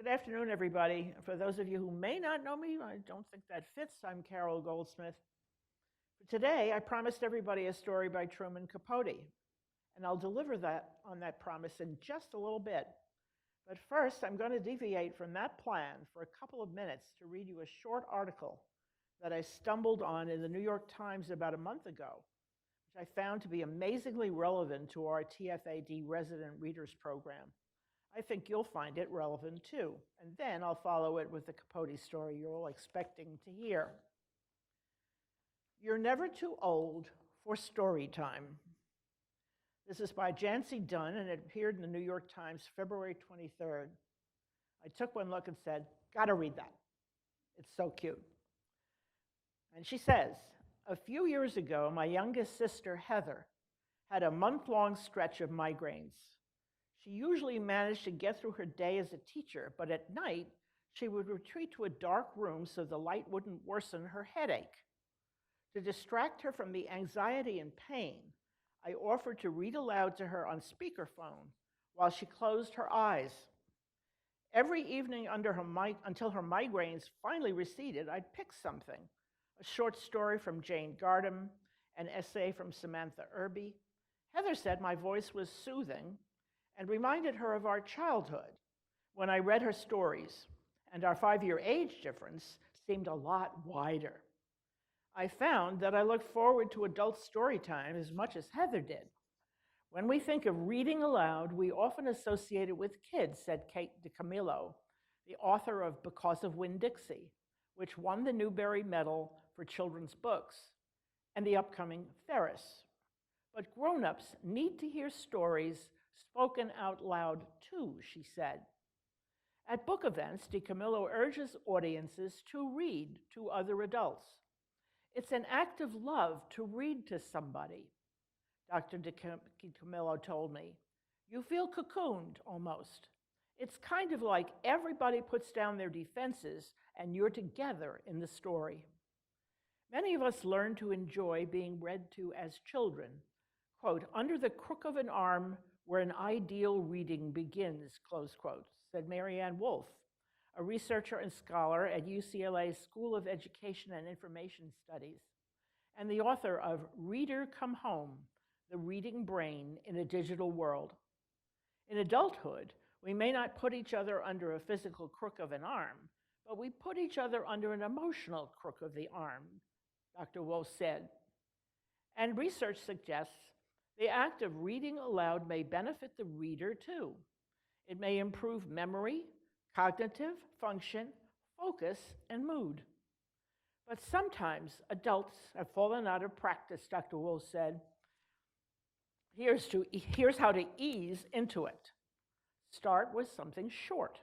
Good afternoon, everybody. For those of you who may not know me, I don't think that fits. I'm Carol Goldsmith. For today, I promised everybody a story by Truman Capote, and I'll deliver that on that promise in just a little bit. But first, I'm going to deviate from that plan for a couple of minutes to read you a short article that I stumbled on in the New York Times about a month ago, which I found to be amazingly relevant to our TFAD resident readers program. I think you'll find it relevant too. And then I'll follow it with the Capote story you're all expecting to hear. You're Never Too Old for Story Time. This is by Jancy Dunn, and it appeared in the New York Times February 23rd. I took one look and said, gotta read that. It's so cute. And she says, a few years ago, my youngest sister, Heather, had a month-long stretch of migraines. She usually managed to get through her day as a teacher, but at night, she would retreat to a dark room so the light wouldn't worsen her headache. To distract her from the anxiety and pain, I offered to read aloud to her on speakerphone while she closed her eyes. Every evening until her migraines finally receded, I'd pick something, a short story from Jane Gardam, an essay from Samantha Irby. Heather said my voice was soothing and reminded her of our childhood when I read her stories, and our 5-year age difference seemed a lot wider. I found that I looked forward to adult story time as much as Heather did. When we think of reading aloud, we often associate it with kids, said Kate DiCamillo, the author of Because of Winn-Dixie, which won the Newbery Medal for children's books, and the upcoming Ferris. But grown-ups need to hear stories spoken out loud too, she said. At book events, DiCamillo urges audiences to read to other adults. It's an act of love to read to somebody, Dr. DiCamillo told me. You feel cocooned almost. It's kind of like everybody puts down their defenses and you're together in the story. Many of us learn to enjoy being read to as children. Quote, under the crook of an arm where an ideal reading begins, close quote, said Marianne Wolfe, a researcher and scholar at UCLA's School of Education and Information Studies, and the author of Reader Come Home, The Reading Brain in a Digital World. In adulthood, we may not put each other under a physical crook of an arm, but we put each other under an emotional crook of the arm, Dr. Wolfe said. And research suggests the act of reading aloud may benefit the reader too. It may improve memory, cognitive function, focus, and mood. But sometimes adults have fallen out of practice, Dr. Wolfe said. Here's how to ease into it. Start with something short.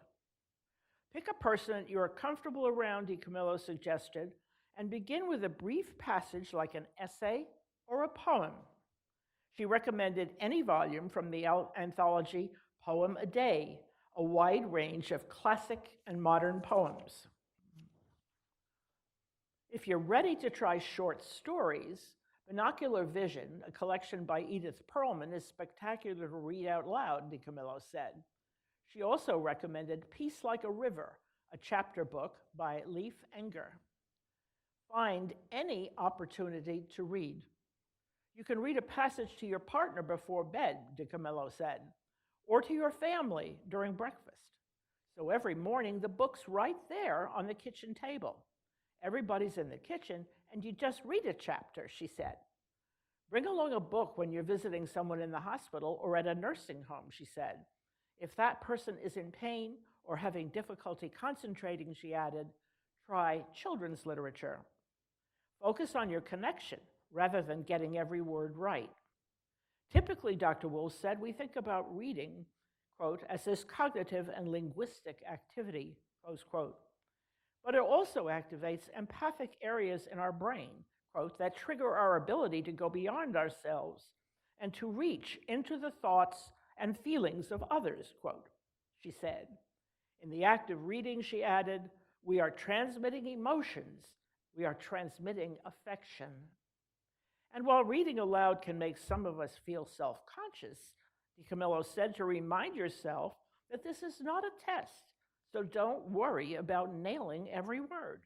Pick a person that you are comfortable around, DiCamillo suggested, and begin with a brief passage like an essay or a poem. She recommended any volume from the anthology Poem a Day, a wide range of classic and modern poems. If you're ready to try short stories, Binocular Vision, a collection by Edith Perlman, is spectacular to read out loud, DiCamillo said. She also recommended Peace Like a River, a chapter book by Leif Enger. Find any opportunity to read. You can read a passage to your partner before bed, DiCamillo said, or to your family during breakfast. So every morning, the book's right there on the kitchen table. Everybody's in the kitchen, and you just read a chapter, she said. Bring along a book when you're visiting someone in the hospital or at a nursing home, she said. If that person is in pain or having difficulty concentrating, she added, try children's literature. Focus on your connection rather than getting every word right. Typically, Dr. Wolfe said, we think about reading, quote, as this cognitive and linguistic activity, close quote. But it also activates empathic areas in our brain, quote, that trigger our ability to go beyond ourselves and to reach into the thoughts and feelings of others, quote, she said. In the act of reading, she added, we are transmitting emotions, we are transmitting affection. And while reading aloud can make some of us feel self-conscious, DiCamillo said to remind yourself that this is not a test, So don't worry about nailing every word.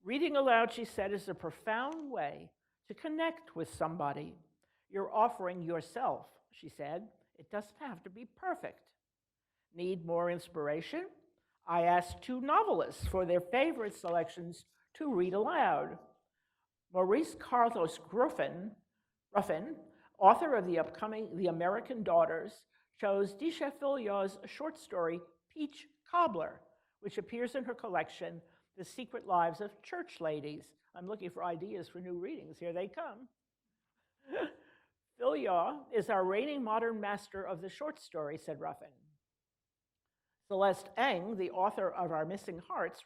Reading aloud, she said, is a profound way to connect with somebody. You're offering yourself, she said. It doesn't have to be perfect. Need more inspiration? I asked two novelists for their favorite selections to read aloud. Maurice Carlos Ruffin, author of the upcoming The American Daughters, chose Disha Philya's short story, Peach Cobbler, which appears in her collection, The Secret Lives of Church Ladies. I'm looking for ideas for new readings. Here they come. Philya is our reigning modern master of the short story, said Ruffin. Celeste Ng, the author of Our Missing Hearts,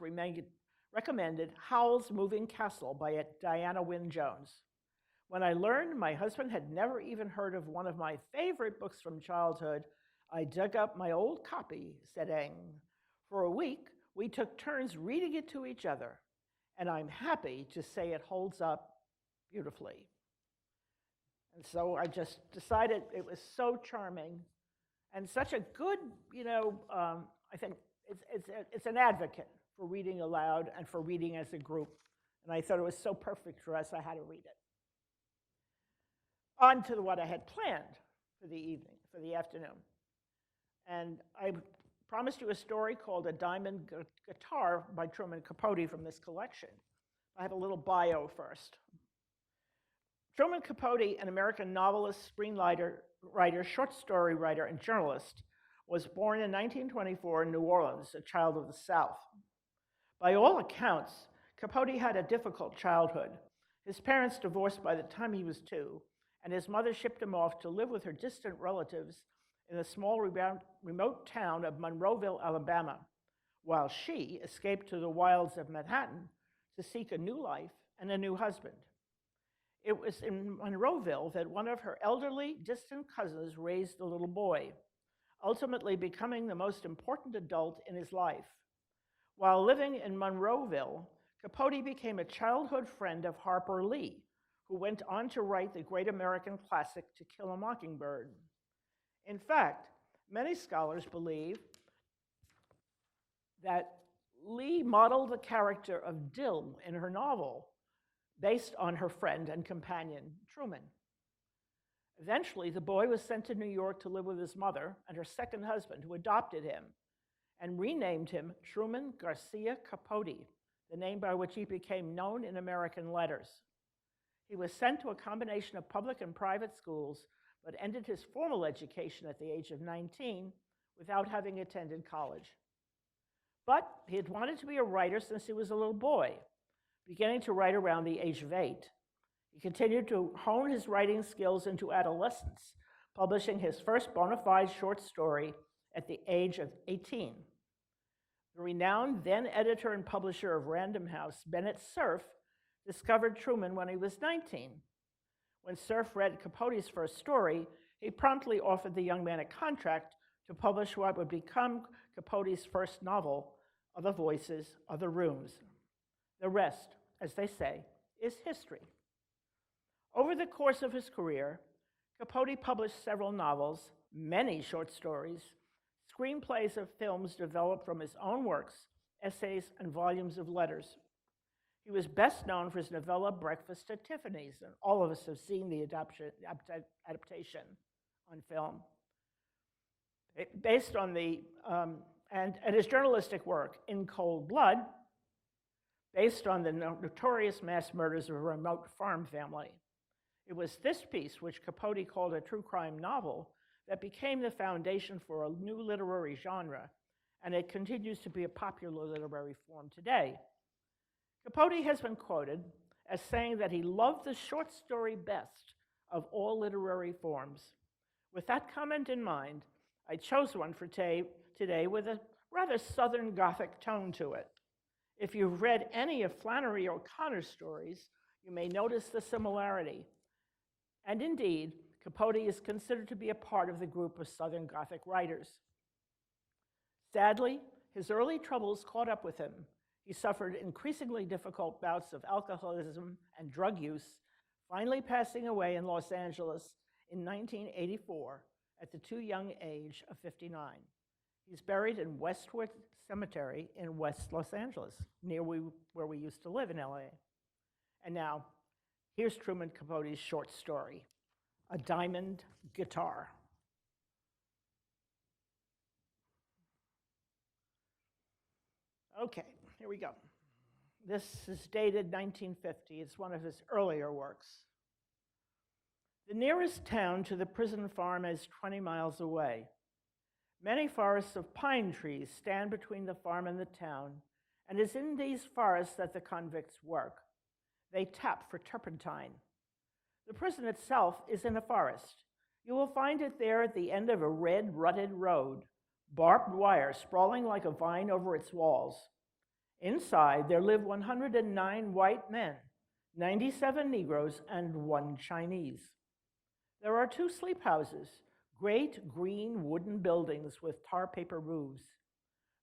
recommended Howl's Moving Castle by Diana Wynne Jones. When I learned my husband had never even heard of one of my favorite books from childhood, I dug up my old copy, said Ng. For a week, we took turns reading it to each other, and I'm happy to say it holds up beautifully. And so I just decided it was so charming and such a good, I think it's an advocate for reading aloud and for reading as a group. And I thought it was so perfect for us, I had to read it. On to what I had planned for the evening, for the afternoon. And I promised you a story called A Diamond Guitar by Truman Capote from this collection. I have a little bio first. Truman Capote, an American novelist, screenwriter, short story writer, and journalist, was born in 1924 in New Orleans, a child of the South. By all accounts, Capote had a difficult childhood. His parents divorced by the time he was 2, and his mother shipped him off to live with her distant relatives in the small remote town of Monroeville, Alabama, while she escaped to the wilds of Manhattan to seek a new life and a new husband. It was in Monroeville that one of her elderly, distant cousins raised a little boy, ultimately becoming the most important adult in his life. While living in Monroeville, Capote became a childhood friend of Harper Lee, who went on to write the great American classic To Kill a Mockingbird. In fact, many scholars believe that Lee modeled the character of Dill in her novel based on her friend and companion, Truman. Eventually, the boy was sent to New York to live with his mother and her second husband, who adopted him and renamed him Truman Garcia Capote, the name by which he became known in American letters. He was sent to a combination of public and private schools, but ended his formal education at the age of 19 without having attended college. But he had wanted to be a writer since he was a little boy, beginning to write around the age of 8. He continued to hone his writing skills into adolescence, publishing his first bona fide short story at the age of 18. The renowned then editor and publisher of Random House, Bennett Cerf, discovered Truman when he was 19. When Cerf read Capote's first story, he promptly offered the young man a contract to publish what would become Capote's first novel, Other Voices, Other Rooms. The rest, as they say, is history. Over the course of his career, Capote published several novels, many short stories, screenplays of films developed from his own works, essays, and volumes of letters. He was best known for his novella Breakfast at Tiffany's, and all of us have seen the adaptation on film. Based on and his journalistic work, In Cold Blood, based on the notorious mass murders of a remote farm family. It was this piece, which Capote called a true crime novel, that became the foundation for a new literary genre, and it continues to be a popular literary form today. Capote has been quoted as saying that he loved the short story best of all literary forms. With that comment in mind, I chose one for today with a rather Southern Gothic tone to it. If you've read any of Flannery O'Connor's stories, you may notice the similarity. And indeed, Capote is considered to be a part of the group of Southern Gothic writers. Sadly, his early troubles caught up with him. He suffered increasingly difficult bouts of alcoholism and drug use, finally passing away in Los Angeles in 1984 at the too young age of 59. He's buried in Westwood Cemetery in West Los Angeles, where we used to live in LA. And now, here's Truman Capote's short story, A Diamond Guitar. Okay, here we go. This is dated 1950. It's one of his earlier works. The nearest town to the prison farm is 20 miles away. Many forests of pine trees stand between the farm and the town, and it's in these forests that the convicts work. They tap for turpentine. The prison itself is in a forest. You will find it there at the end of a red, rutted road, barbed wire sprawling like a vine over its walls. Inside, there live 109 white men, 97 Negroes, and 1 Chinese. There are 2 sleep houses, great green wooden buildings with tar paper roofs.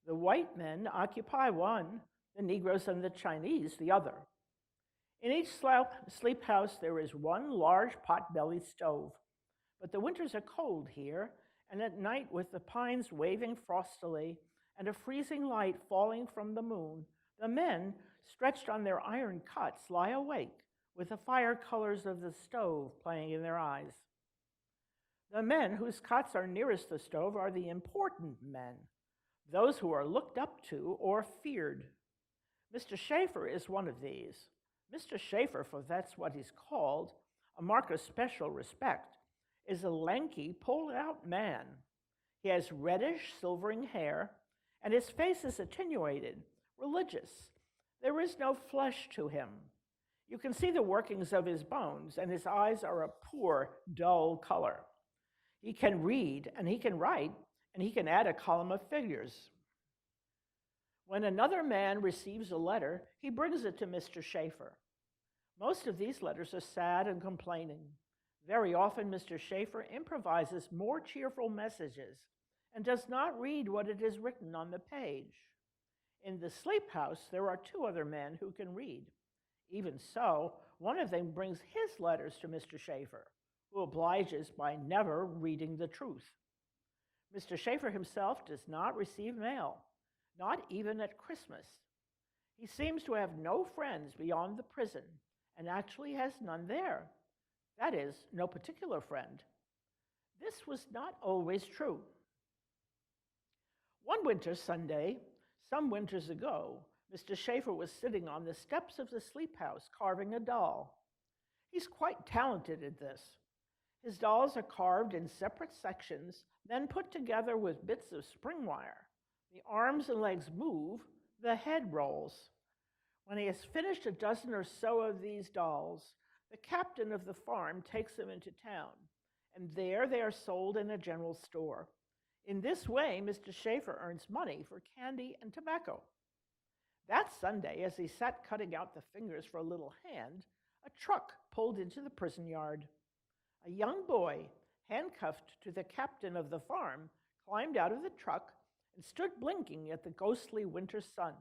The white men occupy one, the Negroes and the Chinese the other. In each sleep house, there is 1 large pot-bellied stove, but the winters are cold here, and at night, with the pines waving frostily and a freezing light falling from the moon, the men, stretched on their iron cots, lie awake with the fire colors of the stove playing in their eyes. The men whose cots are nearest the stove are the important men, those who are looked up to or feared. Mr. Schaefer is one of these. Mr. Schaefer, for that's what he's called, a mark of special respect, is a lanky, pulled-out man. He has reddish, silvering hair, and his face is attenuated, religious. There is no flesh to him. You can see the workings of his bones, and his eyes are a poor, dull color. He can read, and he can write, and he can add a column of figures. When another man receives a letter, he brings it to Mr. Schaefer. Most of these letters are sad and complaining. Very often, Mr. Schaefer improvises more cheerful messages and does not read what it is written on the page. In the sleep house, there are 2 other men who can read. Even so, one of them brings his letters to Mr. Schaefer, who obliges by never reading the truth. Mr. Schaefer himself does not receive mail, not even at Christmas. He seems to have no friends beyond the prison, and actually has none there. That is, no particular friend. This was not always true. One winter Sunday, some winters ago, Mr. Schaefer was sitting on the steps of the sleep house carving a doll. He's quite talented at this. His dolls are carved in separate sections, then put together with bits of spring wire. The arms and legs move, the head rolls. When he has finished a dozen or so of these dolls, the captain of the farm takes them into town, and there they are sold in a general store. In this way, Mr. Schaefer earns money for candy and tobacco. That Sunday, as he sat cutting out the fingers for a little hand, a truck pulled into the prison yard. A young boy, handcuffed to the captain of the farm, climbed out of the truck and stood blinking at the ghostly winter sun.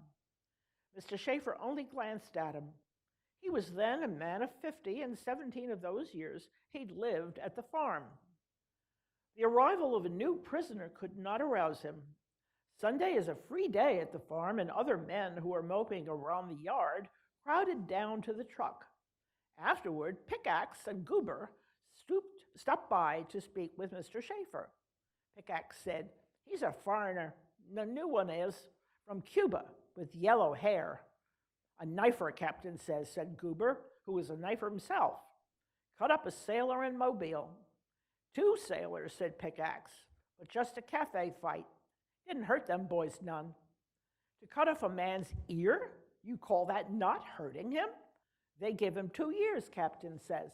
Mr. Schaefer only glanced at him. He was then a man of 50, and 17 of those years he'd lived at the farm. The arrival of a new prisoner could not arouse him. Sunday is a free day at the farm, and other men who were moping around the yard crowded down to the truck. Afterward, Pickaxe and Goober stopped by to speak with Mr. Schaefer. Pickaxe said, "He's a foreigner. The new one is, from Cuba, with yellow hair." "A knifer, Captain says," said Goober, who was a knifer himself. "Cut up a sailor in Mobile." "2 sailors," said Pickaxe, "but just a cafe fight. Didn't hurt them boys none." "To cut off a man's ear? You call that not hurting him?" "They give him 2 years, Captain says."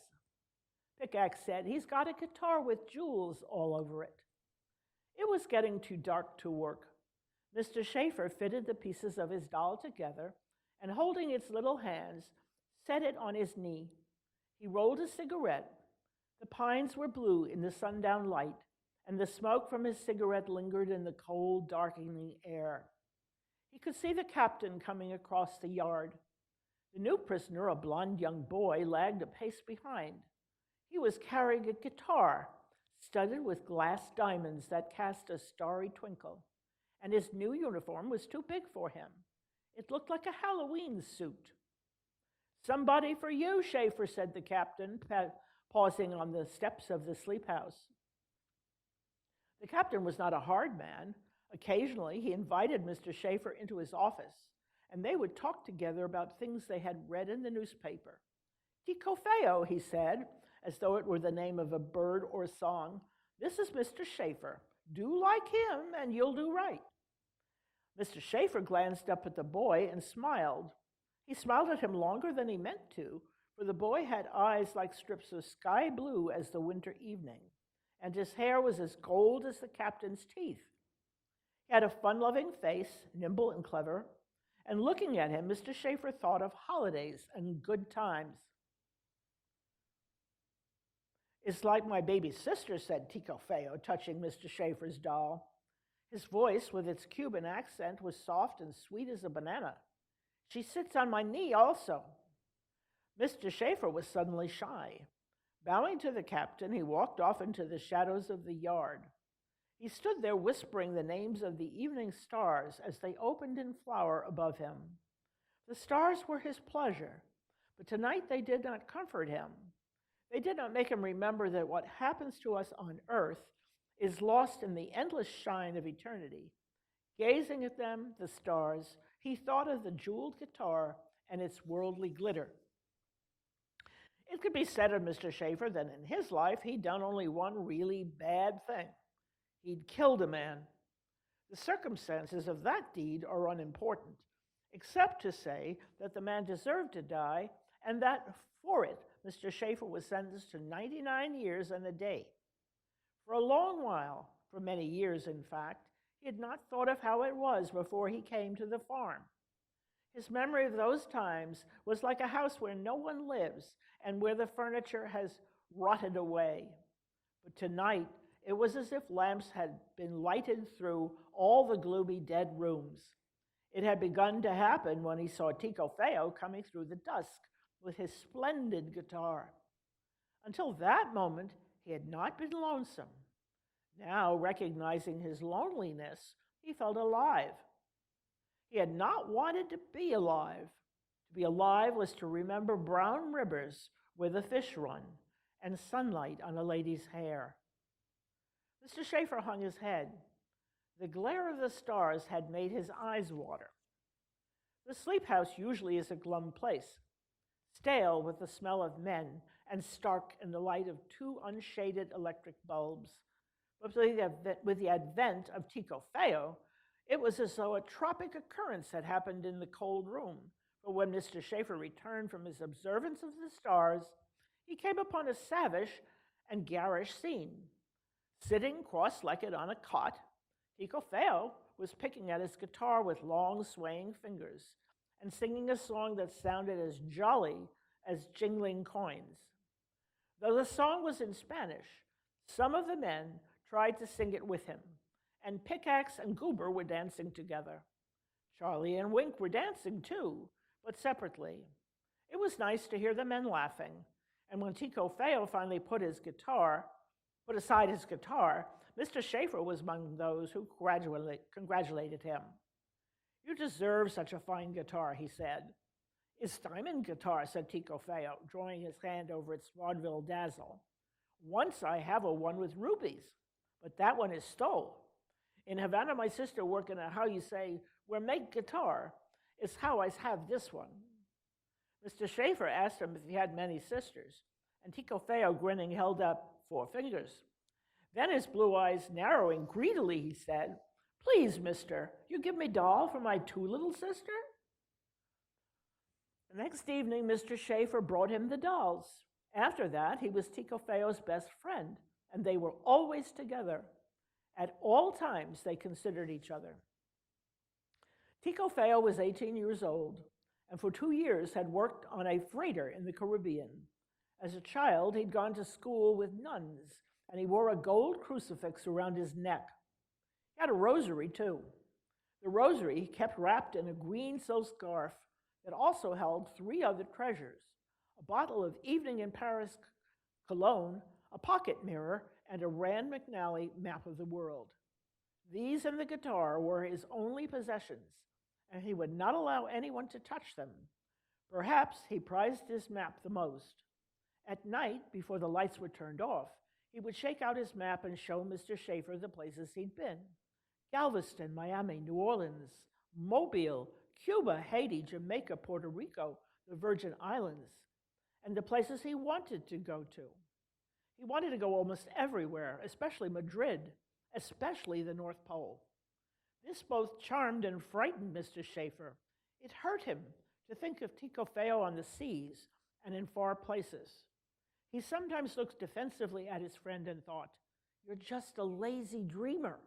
Pickaxe said, "He's got a guitar with jewels all over it." It was getting too dark to work. Mr. Schaefer fitted the pieces of his doll together, and holding its little hands, set it on his knee. He rolled a cigarette. The pines were blue in the sundown light, and the smoke from his cigarette lingered in the cold, darkening air. He could see the captain coming across the yard. The new prisoner, a blond young boy, lagged a pace behind. He was carrying a guitar studded with glass diamonds that cast a starry twinkle. and his new uniform was too big for him. It looked like a Halloween suit. "Somebody for you, Schaefer," said the captain, pausing on the steps of the sleep house. The captain was not a hard man. Occasionally, he invited Mr. Schaefer into his office, and they would talk together about things they had read in the newspaper. "Ticofeo," he said, as though it were the name of a bird or song. "This is Mr. Schaefer. Do like him, and you'll do right." Mr. Schaefer glanced up at the boy and smiled. He smiled at him longer than he meant to, for the boy had eyes like strips of sky blue as the winter evening, and his hair was as gold as the captain's teeth. He had a fun-loving face, nimble and clever, and looking at him, Mr. Schaefer thought of holidays and good times. "It's like my baby sister," said Ticofeo, touching Mr. Schaefer's doll. His voice, with its Cuban accent, was soft and sweet as a banana. "She sits on my knee also." Mr. Schaefer was suddenly shy. Bowing to the captain, he walked off into the shadows of the yard. He stood there whispering the names of the evening stars as they opened in flower above him. The stars were his pleasure, but tonight they did not comfort him. They did not make him remember that what happens to us on earth is lost in the endless shine of eternity. Gazing at them, the stars, he thought of the jeweled guitar and its worldly glitter. It could be said of Mr. Schaefer that in his life he'd done only one really bad thing. He'd killed a man. The circumstances of that deed are unimportant, except to say that the man deserved to die, and that for it, Mr. Schaefer was sentenced to 99 years and a day. For a long while, for many years in fact, he had not thought of how it was before he came to the farm. His memory of those times was like a house where no one lives and where the furniture has rotted away. But tonight, it was as if lamps had been lighted through all the gloomy dead rooms. It had begun to happen when he saw Ticofeo coming through the dusk with his splendid guitar. Until that moment, he had not been lonesome. Now, recognizing his loneliness, he felt alive. He had not wanted to be alive. To be alive was to remember brown rivers where the fish run and sunlight on a lady's hair. Mr. Schaefer hung his head. The glare of the stars had made his eyes water. The sleep house usually is a glum place, stale with the smell of men and stark in the light of two unshaded electric bulbs. But with the advent of Ticofeo, it was as though a tropic occurrence had happened in the cold room. For when Mr. Schaefer returned from his observance of the stars, he came upon a savage and garish scene. Sitting cross-legged on a cot, Ticofeo was picking at his guitar with long, swaying fingers and singing a song that sounded as jolly as jingling coins. Though the song was in Spanish, some of the men tried to sing it with him, and Pickaxe and Goober were dancing together. Charlie and Wink were dancing too, but separately. It was nice to hear the men laughing, and when Ticofeo finally put aside his guitar, Mr. Schaefer was among those who congratulated him. "You deserve such a fine guitar," he said. "It's diamond guitar," said Ticofeo, drawing his hand over its vaudeville dazzle. "Once I have a one with rubies, but that one is stole. In Havana, my sister worked in a how you say, where make guitar, is how I have this one." Mr. Schaefer asked him if he had many sisters, and Ticofeo, grinning, held up 4 fingers. Then his blue eyes narrowing greedily, he said, "Please, mister, you give me doll for my 2 little sister?" The next evening, Mr. Schaefer brought him the dolls. After that, he was Ticofeo's best friend, and they were always together. At all times, they considered each other. Ticofeo was 18 years old, and for 2 years had worked on a freighter in the Caribbean. As a child, he'd gone to school with nuns, and he wore a gold crucifix around his neck. He had a rosary, too. The rosary he kept wrapped in a green silk scarf that also held 3 other treasures: a bottle of Evening in Paris cologne, a pocket mirror, and a Rand McNally map of the world. These and the guitar were his only possessions, and he would not allow anyone to touch them. Perhaps he prized his map the most. At night, before the lights were turned off, he would shake out his map and show Mr. Schaefer the places he'd been: Galveston, Miami, New Orleans, Mobile, Cuba, Haiti, Jamaica, Puerto Rico, the Virgin Islands, and the places he wanted to go to. He wanted to go almost everywhere, especially Madrid, especially the North Pole. This both charmed and frightened Mr. Schaefer. It hurt him to think of Tico Feo on the seas and in far places. He sometimes looked defensively at his friend and thought, "You're just a lazy dreamer."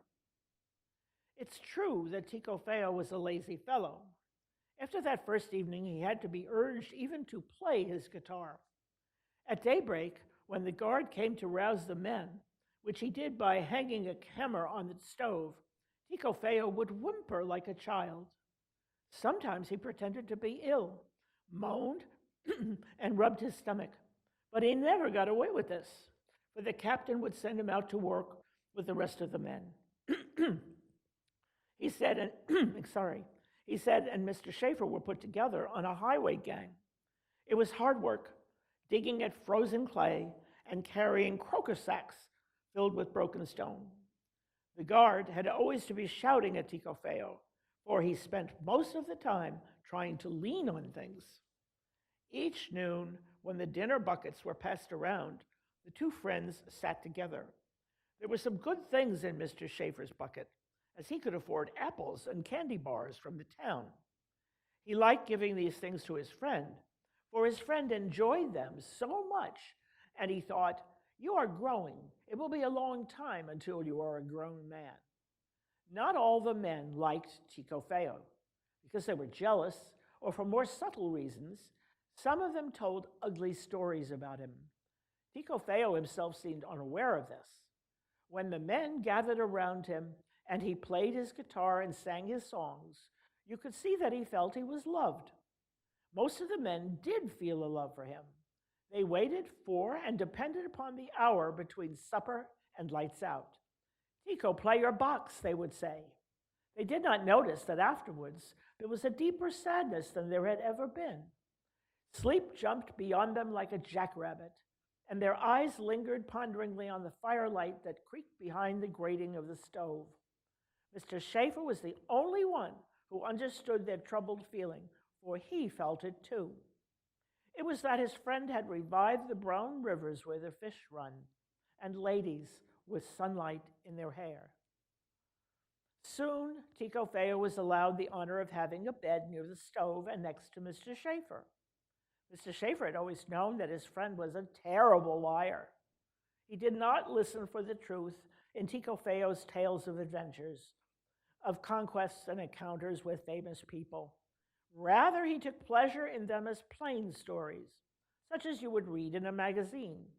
It's true that Tico Feo was a lazy fellow. After that first evening, he had to be urged even to play his guitar. At daybreak, when the guard came to rouse the men, which he did by hanging a hammer on the stove, Tico Feo would whimper like a child. Sometimes he pretended to be ill, moaned, and rubbed his stomach. But he never got away with this, for the captain would send him out to work with the rest of the men. He said, and Mr. Schaefer were put together on a highway gang. It was hard work, digging at frozen clay and carrying crocus sacks filled with broken stone. The guard had always to be shouting at Tico Feo, for he spent most of the time trying to lean on things. Each noon, when the dinner buckets were passed around, the two friends sat together. There were some good things in Mr. Schaefer's bucket, as he could afford apples and candy bars from the town. He liked giving these things to his friend, for his friend enjoyed them so much, and he thought, "You are growing. It will be a long time until you are a grown man." Not all the men liked Tico Feo, because they were jealous, or for more subtle reasons. Some of them told ugly stories about him. Tico Feo himself seemed unaware of this. When the men gathered around him and he played his guitar and sang his songs, you could see that he felt he was loved. Most of the men did feel a love for him. They waited for and depended upon the hour between supper and lights out. "Tico, play your box," they would say. They did not notice that afterwards there was a deeper sadness than there had ever been. Sleep jumped beyond them like a jackrabbit, and their eyes lingered ponderingly on the firelight that creaked behind the grating of the stove. Mr. Schaefer was the only one who understood their troubled feeling, for he felt it too. It was that his friend had revived the brown rivers where the fish run, and ladies with sunlight in their hair. Soon, Tico Feo was allowed the honor of having a bed near the stove and next to Mr. Schaefer. Mr. Schaefer had always known that his friend was a terrible liar. He did not listen for the truth in Tico Feo's tales of adventures, of conquests and encounters with famous people. Rather, he took pleasure in them as plain stories, such as you would read in a magazine,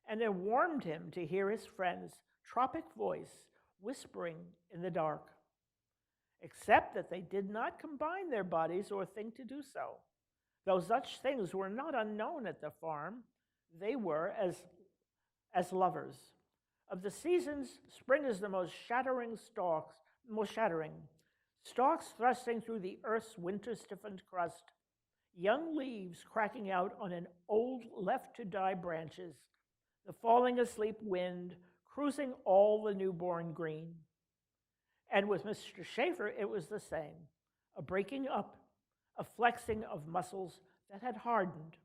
and it warmed him to hear his friend's tropic voice whispering in the dark. Except that they did not combine their bodies or think to do so. Though such things were not unknown at the farm, they were as lovers. Of the seasons, spring is the most shattering. Stalks thrusting through the earth's winter-stiffened crust, young leaves cracking out on an old left-to-die branches, the falling asleep wind cruising all the newborn green. And with Mr. Schaefer, it was the same, a breaking up, a flexing of muscles that had hardened.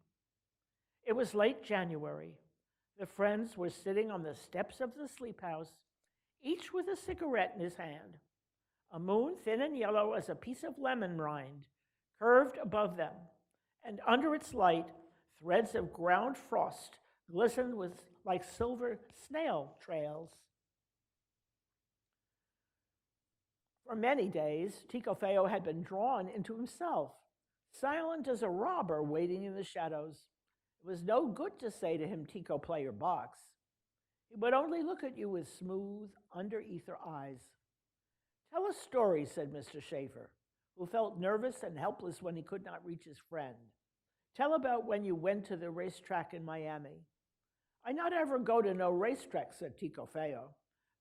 It was late January. The friends were sitting on the steps of the sleep house, each with a cigarette in his hand. A moon, thin and yellow as a piece of lemon rind, curved above them, and under its light, threads of ground frost glistened like silver snail trails. For many days, Tico Feo had been drawn into himself, silent as a robber waiting in the shadows. It was no good to say to him, "Tico, play your box." He would only look at you with smooth, under-ether eyes. "Tell a story," said Mr. Schaefer, who felt nervous and helpless when he could not reach his friend. "Tell about when you went to the racetrack in Miami." "I not ever go to no racetrack," said Tico Feo.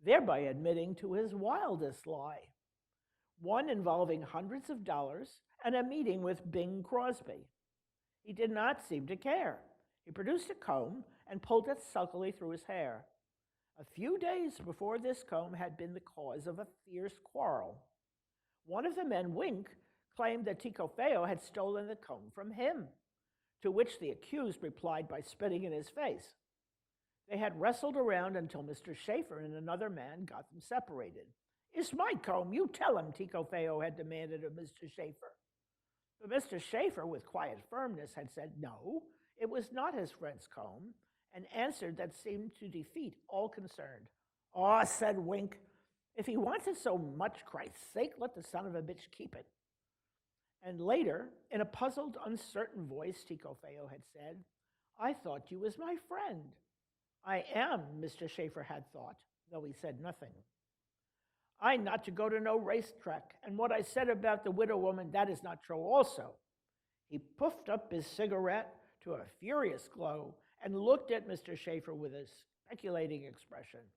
thereby admitting to his wildest lie, one involving hundreds of dollars and a meeting with Bing Crosby. He did not seem to care. He produced a comb and pulled it sulkily through his hair. A few days before this comb had been the cause of a fierce quarrel. One of the men, Wink, claimed that Tico Feo had stolen the comb from him, to which the accused replied by spitting in his face. They had wrestled around until Mr. Schaefer and another man got them separated. "It's my comb, you tell him," Tico Feo had demanded of Mr. Schaefer. But Mr. Schaefer, with quiet firmness, had said no, it was not his friend's comb, an answer that seemed to defeat all concerned. "Oh," said Wink, "if he wants it so much, Christ's sake, let the son of a bitch keep it." And later, in a puzzled, uncertain voice, Tico Feo had said, "I thought you was my friend." "I am," Mr. Schaefer had thought, though he said nothing. "I not to go to no racetrack, and what I said about the widow woman, that is not true also." He puffed up his cigarette to a furious glow and looked at Mr. Schaefer with a speculating expression.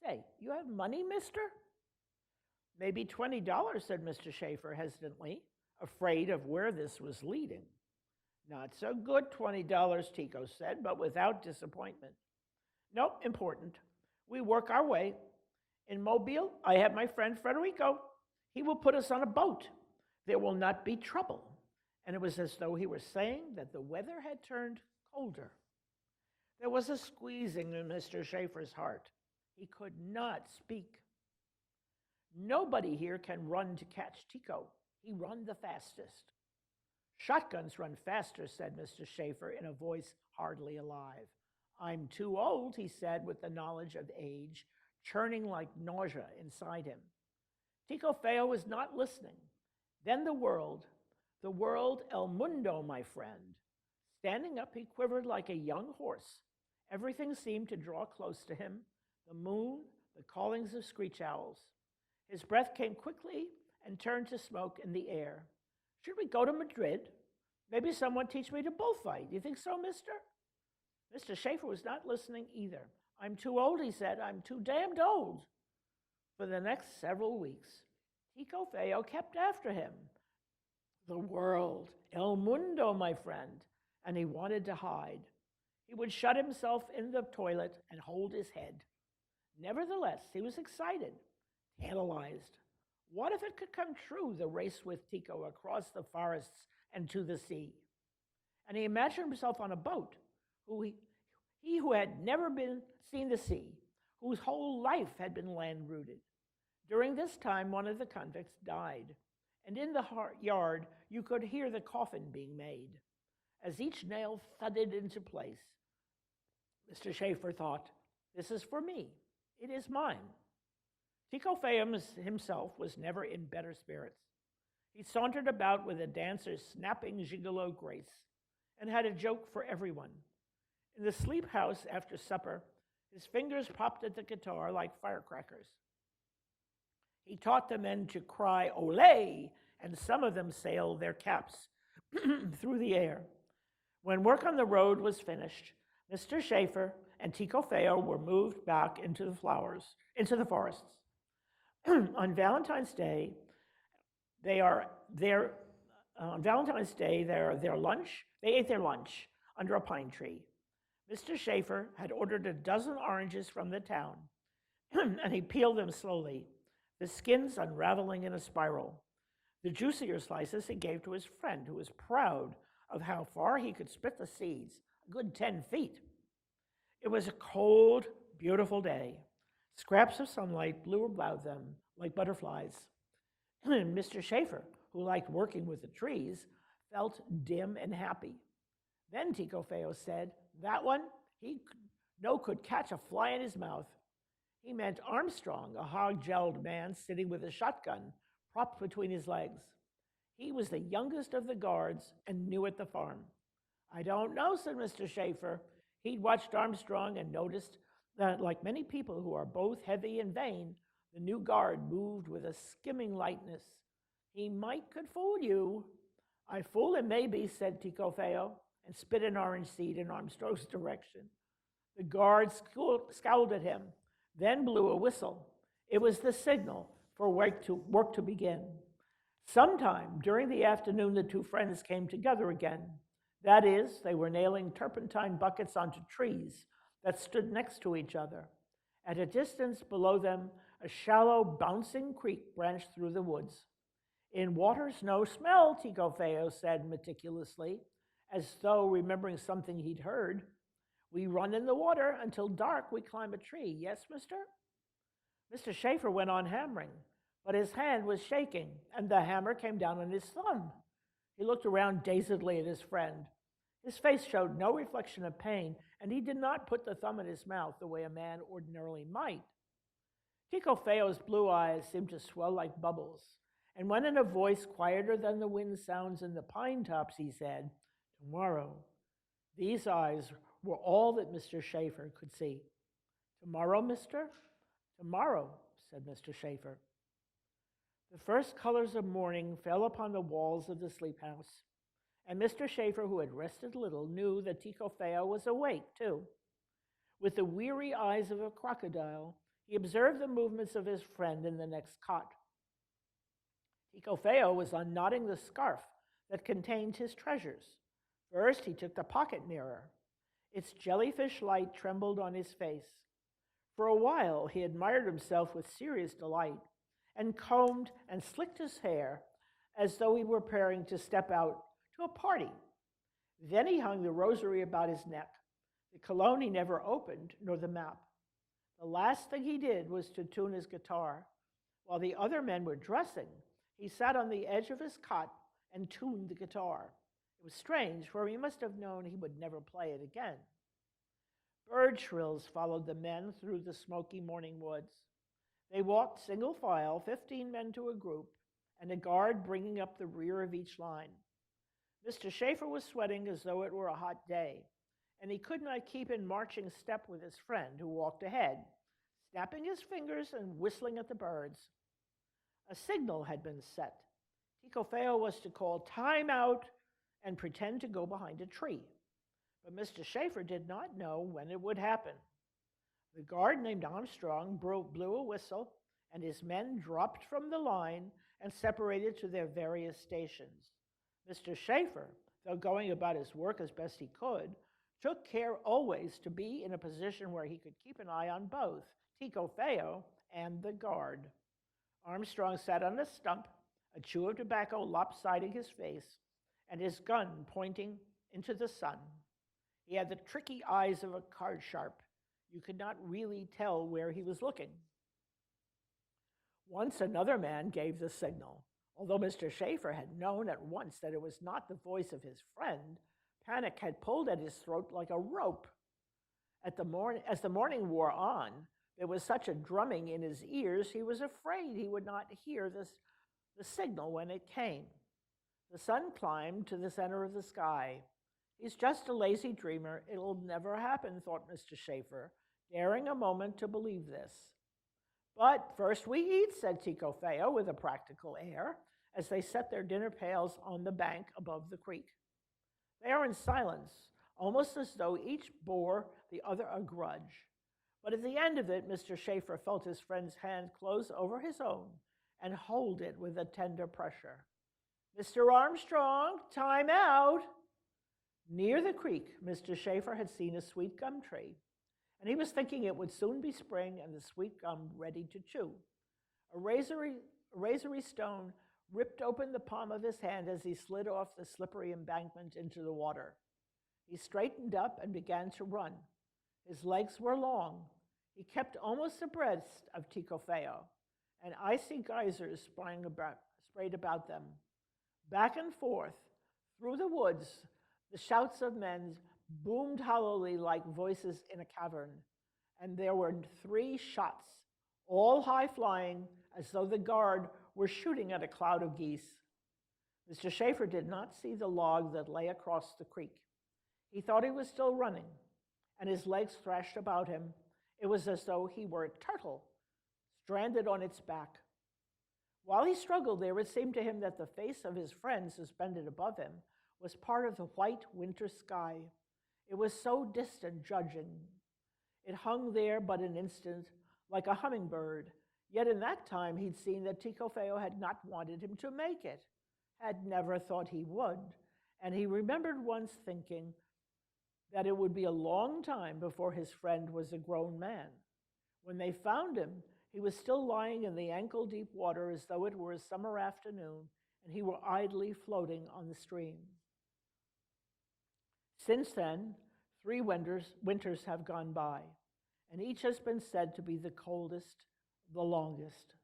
"Say, you have money, mister?" "Maybe $20, said Mr. Schaefer hesitantly, afraid of where this was leading. "Not so good, $20, Tico said, but without disappointment. "No, important. We work our way. In Mobile, I have my friend Federico. He will put us on a boat. There will not be trouble." And it was as though he were saying that the weather had turned colder. There was a squeezing in Mr. Schaefer's heart. He could not speak. "Nobody here can run to catch Tico. He run the fastest." "Shotguns run faster," said Mr. Schaefer in a voice hardly alive. "I'm too old," he said with the knowledge of age, churning like nausea inside him. Tico Feo was not listening. Then the world, El Mundo, my friend. Standing up, he quivered like a young horse. Everything seemed to draw close to him, the moon, the callings of screech owls. His breath came quickly and turned to smoke in the air. "Should we go to Madrid? Maybe someone teach me to bullfight. You think so, mister?" Mr. Schaefer was not listening either. "I'm too old," he said. "I'm too damned old." For the next several weeks, Tico Feo kept after him. The world, El Mundo, my friend, and he wanted to hide. He would shut himself in the toilet and hold his head. Nevertheless, he was excited, tantalized. What if it could come true, the race with Tico across the forests and to the sea? And he imagined himself on a boat, he who had never seen the sea, whose whole life had been land-rooted. During this time, one of the convicts died, and in the yard you could hear the coffin being made. As each nail thudded into place, Mr. Schaefer thought, "This is for me. It is mine." Tico Feo himself was never in better spirits. He sauntered about with a dancer's snapping gigolo grace and had a joke for everyone. In the sleep house after supper, his fingers popped at the guitar like firecrackers. He taught the men to cry "Olé," and some of them sailed their caps through the air. When work on the road was finished, Mr. Schaefer and Tico Feo were moved back into the forests. On Valentine's Day, they ate their lunch under a pine tree. Mr. Schaefer had ordered a dozen oranges from the town, and he peeled them slowly, the skins unraveling in a spiral. The juicier slices he gave to his friend, who was proud of how far he could spit the seeds, a good 10 feet. It was a cold, beautiful day. Scraps of sunlight blew about them like butterflies. Mr. Schaefer, who liked working with the trees, felt dim and happy. Then Tico Feo said, "That one, he could catch a fly in his mouth." He meant Armstrong, a hog-jowled man sitting with a shotgun propped between his legs. He was the youngest of the guards and new at the farm. "I don't know," said Mr. Schaefer. He'd watched Armstrong and noticed that, like many people who are both heavy and vain, the new guard moved with a skimming lightness. "He could fool you." "I fool him, maybe," said Tico Feo, and spit an orange seed in Armstrong's direction. The guard scowled at him. then blew a whistle. It was the signal for work to begin. Sometime during the afternoon, the two friends came together again. That is, they were nailing turpentine buckets onto trees that stood next to each other. At a distance below them, a shallow, bouncing creek branched through the woods. In water's no smell, Ticofeo said meticulously, as though remembering something he'd heard. We run in the water until dark, we climb a tree. Yes, mister? Mr. Schaefer went on hammering, but his hand was shaking, and the hammer came down on his thumb. He looked around dazedly at his friend. His face showed no reflection of pain, and he did not put the thumb in his mouth the way a man ordinarily might. Ticofeo's blue eyes seemed to swell like bubbles, and when in a voice quieter than the wind sounds in the pine tops, he said, "Tomorrow." These eyes were all that Mr. Schaefer could see. "Tomorrow, mister?" "Tomorrow," said Mr. Schaefer. The first colors of morning fell upon the walls of the sleep house, and Mr. Schaefer, who had rested little, knew that Ticofeo was awake, too. With the weary eyes of a crocodile, he observed the movements of his friend in the next cot. Ticofeo was unknotting the scarf that contained his treasures. First, he took the pocket mirror. Its jellyfish light trembled on his face. For a while, he admired himself with serious delight and combed and slicked his hair as though he were preparing to step out to a party. Then he hung the rosary about his neck, the cologne he never opened, nor the map. The last thing he did was to tune his guitar. While the other men were dressing, he sat on the edge of his cot and tuned the guitar. It was strange, for he must have known he would never play it again. Bird shrills followed the men through the smoky morning woods. They walked single file, 15 men to a group, and a guard bringing up the rear of each line. Mr. Schaefer was sweating as though it were a hot day, and he could not keep in marching step with his friend, who walked ahead, snapping his fingers and whistling at the birds. A signal had been set. Ticofeo was to call time out and pretend to go behind a tree. But Mr. Schaefer did not know when it would happen. The guard named Armstrong blew a whistle, and his men dropped from the line and separated to their various stations. Mr. Schaefer, though going about his work as best he could, took care always to be in a position where he could keep an eye on both Ticofeo and the guard. Armstrong sat on a stump, a chew of tobacco lopsiding his face, and his gun pointing into the sun. He had the tricky eyes of a card sharp. You could not really tell where he was looking. Once another man gave the signal. Although Mr. Schaefer had known at once that it was not the voice of his friend, panic had pulled at his throat like a rope. As the morning wore on, there was such a drumming in his ears, he was afraid he would not hear the signal when it came. The sun climbed to the center of the sky. He's just a lazy dreamer. It'll never happen, thought Mr. Schaefer, daring a moment to believe this. But first we eat, said Ticofeo with a practical air, as they set their dinner pails on the bank above the creek. They are in silence, almost as though each bore the other a grudge. But at the end of it, Mr. Schaefer felt his friend's hand close over his own and hold it with a tender pressure. "Mr. Armstrong, time out!" Near the creek, Mr. Schaefer had seen a sweet gum tree, and he was thinking it would soon be spring and the sweet gum ready to chew. A razory stone ripped open the palm of his hand as he slid off the slippery embankment into the water. He straightened up and began to run. His legs were long. He kept almost abreast of Ticofeo, and icy geysers sprayed about them. Back and forth, through the woods, the shouts of men boomed hollowly like voices in a cavern, and there were 3 shots, all high-flying, as though the guard were shooting at a cloud of geese. Mr. Schaefer did not see the log that lay across the creek. He thought he was still running, and his legs thrashed about him. It was as though he were a turtle, stranded on its back. While he struggled there, it seemed to him that the face of his friend suspended above him was part of the white winter sky. It was so distant, judging. It hung there but an instant, like a hummingbird. Yet in that time, he'd seen that Tico Feo had not wanted him to make it, had never thought he would. And he remembered once thinking that it would be a long time before his friend was a grown man. When they found him, he was still lying in the ankle-deep water as though it were a summer afternoon, and he were idly floating on the stream. Since then, 3 winters have gone by, and each has been said to be the coldest, the longest.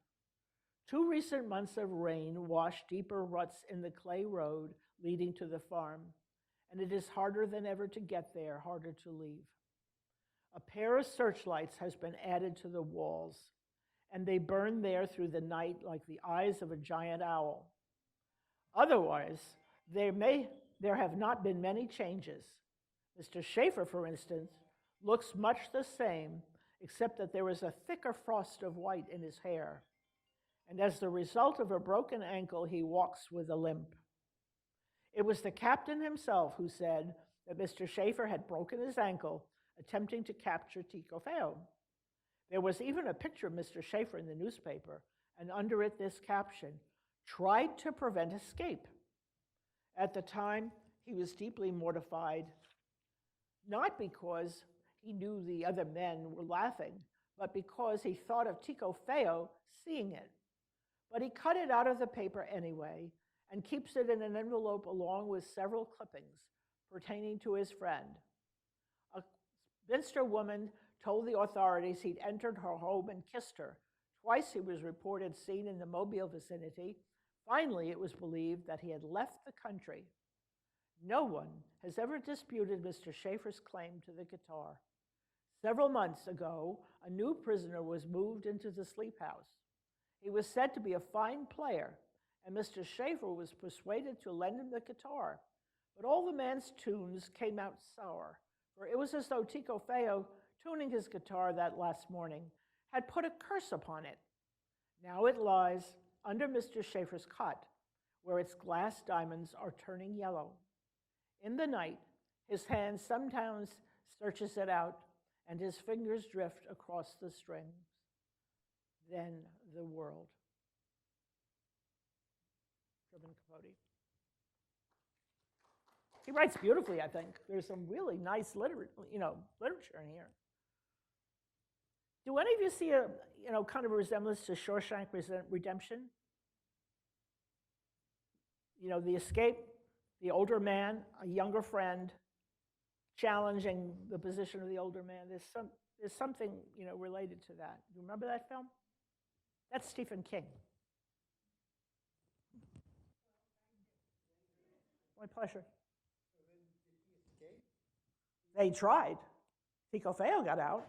2 recent months of rain washed deeper ruts in the clay road leading to the farm, and it is harder than ever to get there, harder to leave. A pair of searchlights has been added to the walls, and they burn there through the night like the eyes of a giant owl. Otherwise, there have not been many changes. Mr. Schaefer, for instance, looks much the same, except that there is a thicker frost of white in his hair. And as the result of a broken ankle, he walks with a limp. It was the captain himself who said that Mr. Schaefer had broken his ankle attempting to capture Tico Feo. There was even a picture of Mr. Schaefer in the newspaper, and under it this caption, "Tried to prevent escape." At the time, he was deeply mortified, not because he knew the other men were laughing, but because he thought of Tico Feo seeing it. But he cut it out of the paper anyway and keeps it in an envelope along with several clippings pertaining to his friend. A Minster woman told the authorities he'd entered her home and kissed her. Twice he was reported seen in the Mobile vicinity. Finally, it was believed that he had left the country. No one has ever disputed Mr. Schaefer's claim to the guitar. Several months ago, a new prisoner was moved into the sleep house. He was said to be a fine player, and Mr. Schaefer was persuaded to lend him the guitar. But all the man's tunes came out sour, for it was as though Tico Feo, tuning his guitar that last morning, had put a curse upon it. Now it lies under Mr. Schaefer's cot, where its glass diamonds are turning yellow. In the night, his hand sometimes searches it out, and his fingers drift across the strings. Then the world. Truman Capote. He writes beautifully, I think. There's some really nice literature in here. Do any of you see a kind of a resemblance to Shawshank Redemption? The escape, the older man, a younger friend, challenging the position of the older man. There's something related to that. Do you remember that film? That's Stephen King. My pleasure. They tried. Tico Feo got out.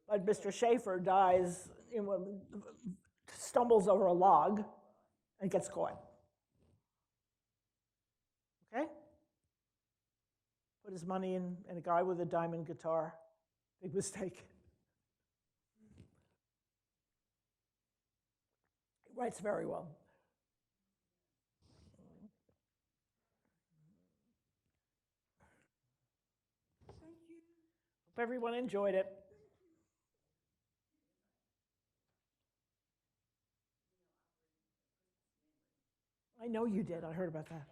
But Mr. Schaefer dies, stumbles over a log and gets caught. Okay? Put his money in a guy with a diamond guitar. Big mistake. He writes very well. Thank you. Hope everyone enjoyed it. I know you did. I heard about that.